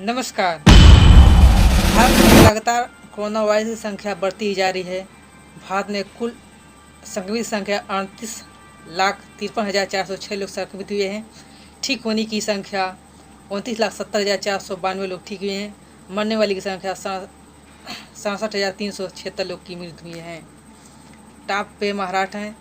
नमस्कार। भारत में लगातार कोरोना वायरस की संख्या बढ़ती ही जा रही है। भारत में कुल संक्रमित संख्या 38,53,406 लोग संक्रमित हुए हैं। ठीक होने की संख्या 29,70,492 लोग ठीक हुए हैं। मरने वाली की संख्या 67,376 लोग की मृत्यु हुई है। टॉप पे महाराष्ट्र हैं।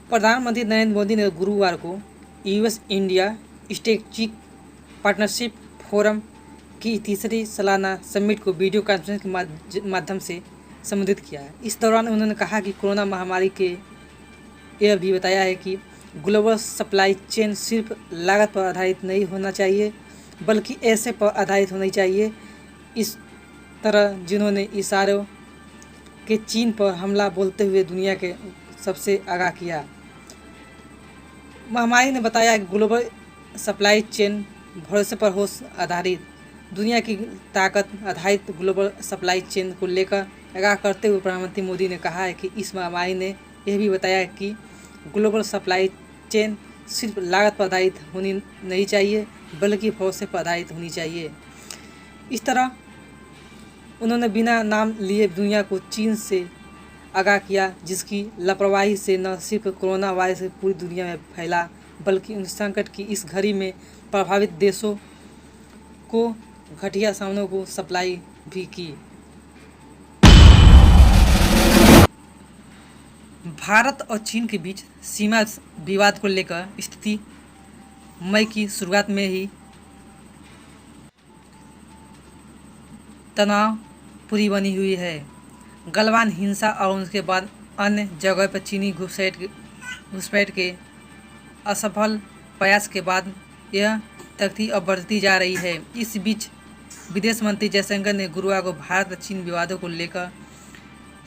प्रधानमंत्री नरेंद्र मोदी ने गुरुवार को US India strategic partnership forum की तीसरी सालाना समिट को वीडियो कॉन्फ्रेंस के माध्यम से संबोधित किया। इस दौरान उन्होंने कहा कि कोरोना महामारी के यह भी बताया है कि ग्लोबल सप्लाई चेन सिर्फ लागत पर आधारित नहीं होना चाहिए, बल्कि ऐसे पर आधारित होनी चाहिए। इस तरह जिन्होंने इशारों के चीन पर हमला बोलते हुए दुनिया के सबसे आगाह किया। महामारी ने बताया कि ग्लोबल सप्लाई चेन भरोसे पर हो आधारित दुनिया की ताकत आधारित ग्लोबल सप्लाई चेन को लेकर आगाह करते हुए प्रधानमंत्री मोदी ने कहा है कि इस महामारी ने यह भी बताया कि ग्लोबल सप्लाई चेन सिर्फ लागत पर आधारित होनी नहीं चाहिए, बल्कि भरोसे पर आधारित होनी चाहिए। इस तरह उन्होंने बिना नाम लिए दुनिया को चीन से आगाह किया, जिसकी लापरवाही से न सिर्फ कोरोना वायरस पूरी दुनिया में फैला, बल्कि उन संकट की इस घड़ी में प्रभावित देशों को घटिया सामानों को सप्लाई भी की। भारत और चीन के बीच सीमा विवाद को लेकर स्थिति मई की शुरुआत में ही तनावपूर्ण बनी हुई है। गलवान हिंसा और उसके बाद अन्य जगह पर चीनी घुसपैठ के असफल प्रयास के बाद यह तख्ती अब बढ़ती जा रही है। इस बीच विदेश मंत्री जयशंकर ने गुरुवार को भारत और चीन विवादों को लेकर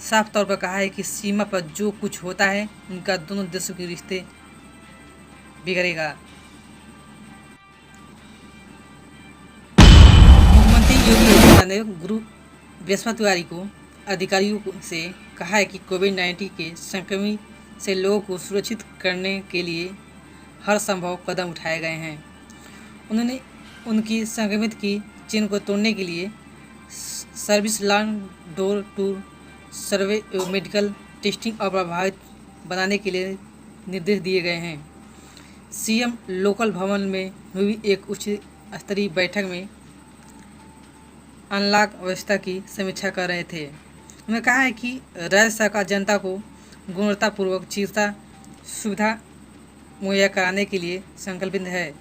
साफ तौर पर कहा है कि सीमा पर जो कुछ होता है उनका दोनों देशों के रिश्ते बिगड़ेगा। मुख्यमंत्री योगी आदित्यनाथ ने बृहस्पतिवार को अधिकारियों से कहा है कि कोविड-19 के संक्रमित से लोगों को सुरक्षित करने के लिए हर संभव कदम उठाए गए हैं। उन्होंने उनकी संक्रमित की चेन को तोड़ने के लिए सर्विस लॉन्ग डोर टू सर्वे एवं मेडिकल टेस्टिंग और प्रभावित बनाने के लिए निर्देश दिए गए हैं। सीएम लोकल भवन में हुई एक उच्च स्तरीय बैठक में अनलॉक व्यवस्था की समीक्षा कर रहे थे। उन्होंने कहा है कि राज्य सरकार जनता को गुणवत्तापूर्वक चिकित्सा सुविधा मुहैया कराने के लिए संकल्पित है।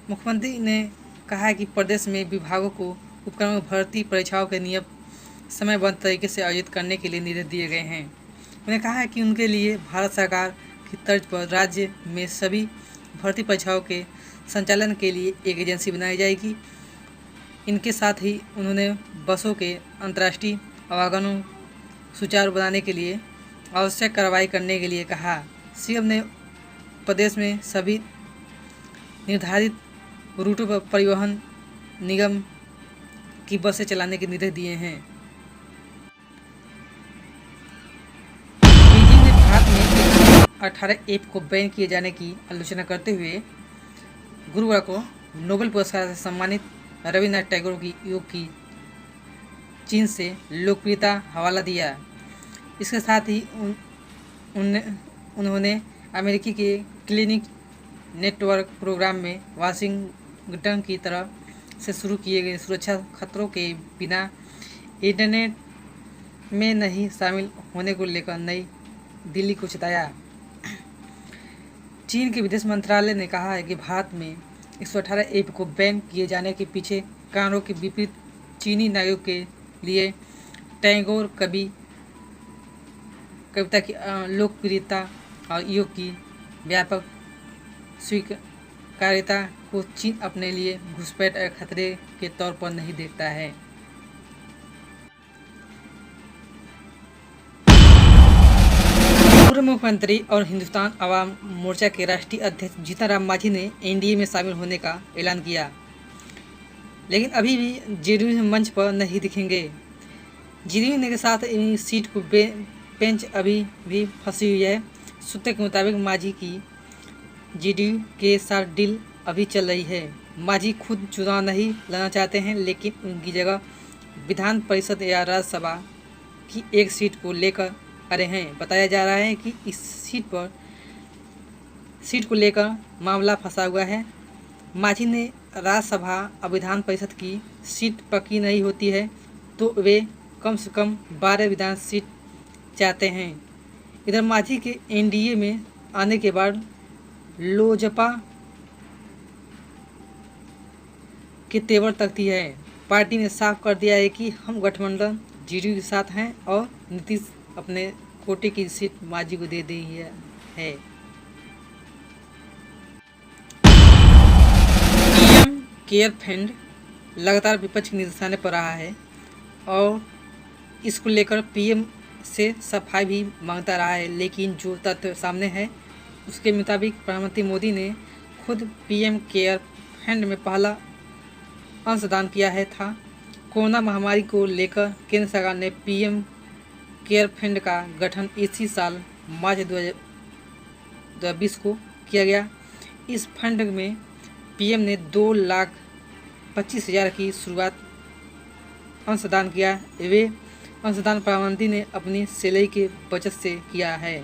मुख्यमंत्री ने कहा है कि प्रदेश में विभागों को उपक्रम भर्ती परीक्षाओं के नियम समयबद्ध तरीके से आयोजित करने के लिए निर्देश दिए गए हैं। उन्होंने कहा है कि उनके लिए भारत सरकार की तर्ज पर राज्य में सभी भर्ती परीक्षाओं के संचालन के लिए एक एजेंसी बनाई जाएगी। इनके साथ ही उन्होंने बसों के अंतर्राष्ट्रीय आवागमन सुचारू बनाने के लिए आवश्यक कार्रवाई करने के लिए कहा। सीएम ने प्रदेश में सभी निर्धारित रूटों पर परिवहन निगम की बसें चलाने के निर्देश दिए हैं। बीजिंग ने भारत में 18 ऐप को बैन किए जाने की आलोचना करते हुए गुरुवार को नोबेल पुरस्कार से सम्मानित रविन्द्रनाथ टैगोर की योग की चीन से लोकप्रियता हवाला दिया। इसके साथ ही उन्होंने अमेरिकी के क्लिनिक नेटवर्क प्रोग्राम में वाशिंगटन की तरफ से शुरू किए गए सुरक्षा खतरों के बिना इंटरनेट में नहीं शामिल होने को लेकर नई दिल्ली को चेताया। चीन के विदेश मंत्रालय ने कहा है कि भारत में 118 ऐप को बैन किए जाने के पीछे कारणों के विपरीत चीनी नागरिकों के लिए टैगोर कविता की लोकप्रियता और योग की व्यापक स्वीकार्यता को चीन अपने लिए घुसपैठ और खतरे के तौर पर नहीं देखता है। पूर्व मुख्यमंत्री और हिंदुस्तान अवाम मोर्चा के राष्ट्रीय अध्यक्ष जीतन राम मांझी ने एनडीए में शामिल होने का ऐलान किया, लेकिन अभी भी जेडीयू मंच पर नहीं दिखेंगे। जेडीयू के साथ सीट को बेंच अभी भी फंसी हुई है। सूत्र के मुताबिक मांझी की जेडीयू के साथ डील अभी चल रही है। मांझी खुद चुनाव नहीं लड़ना चाहते हैं, लेकिन उनकी जगह विधान परिषद या राज्यसभा की एक सीट को लेकर अड़े हैं। बताया जा रहा है कि इस सीट को लेकर मामला फंसा हुआ है। मांझी ने राज्यसभा और विधान परिषद की सीट पक्की नहीं होती है तो वे कम से कम 12 विधान सीट चाहते हैं। इधर मांझी के एनडीए में आने के बाद लोजपा के तेवर तकती है। पार्टी ने साफ कर दिया है कि हम गठबंधन जेडीयू के साथ हैं और नीतीश अपने कोटे की सीट मांझी को दे दी है। पीएम केयर फंड लगातार विपक्ष के निशाने पर रहा है और इसको लेकर पीएम से सफाई भी मांगता रहा है, लेकिन जो तथ्य सामने है उसके मुताबिक प्रधानमंत्री मोदी ने खुद पीएम केयर फंड में पहला अंशदान किया था। कोरोना महामारी को लेकर केंद्र सरकार ने पीएम केयर फंड का गठन इसी साल मार्च 2020 को किया गया। इस फंड में पीएम ने 2,25,000 की शुरुआत अंशदान किया। वे अंशदान प्रधानमंत्री ने अपनी सैलरी के बचत से किया है।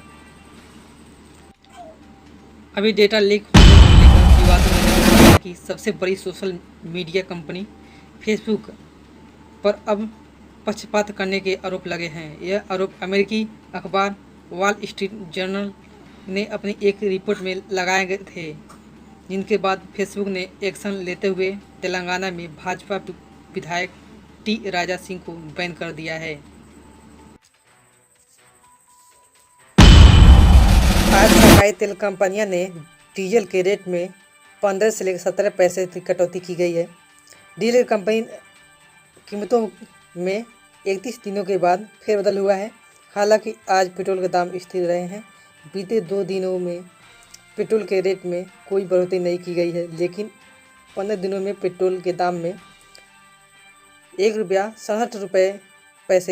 अभी डेटा लीक होने को लेकर विवादों में कि सबसे बड़ी सोशल मीडिया कंपनी फेसबुक पर अब पक्षपात करने के आरोप लगे हैं। यह आरोप अमेरिकी अखबार वॉल स्ट्रीट जर्नल ने अपनी एक रिपोर्ट में लगाए गए थे, जिनके बाद फेसबुक ने एक्शन लेते हुए तेलंगाना में भाजपा विधायक टी राजा सिंह को बैन कर दिया है। आज सरकारी तेल कंपनियों ने डीजल के रेट में 15 से लेकर 17 पैसे की कटौती की गई है। डीजल कंपनी कीमतों में 31 दिनों के बाद फेरबदल हुआ है। हालांकि आज पेट्रोल के दाम स्थिर रहे हैं। बीते 2 दिनों में पेट्रोल के रेट में कोई बढ़ोतरी नहीं की गई है, लेकिन 15 दिनों में पेट्रोल के दाम में ₹1.67 पैसे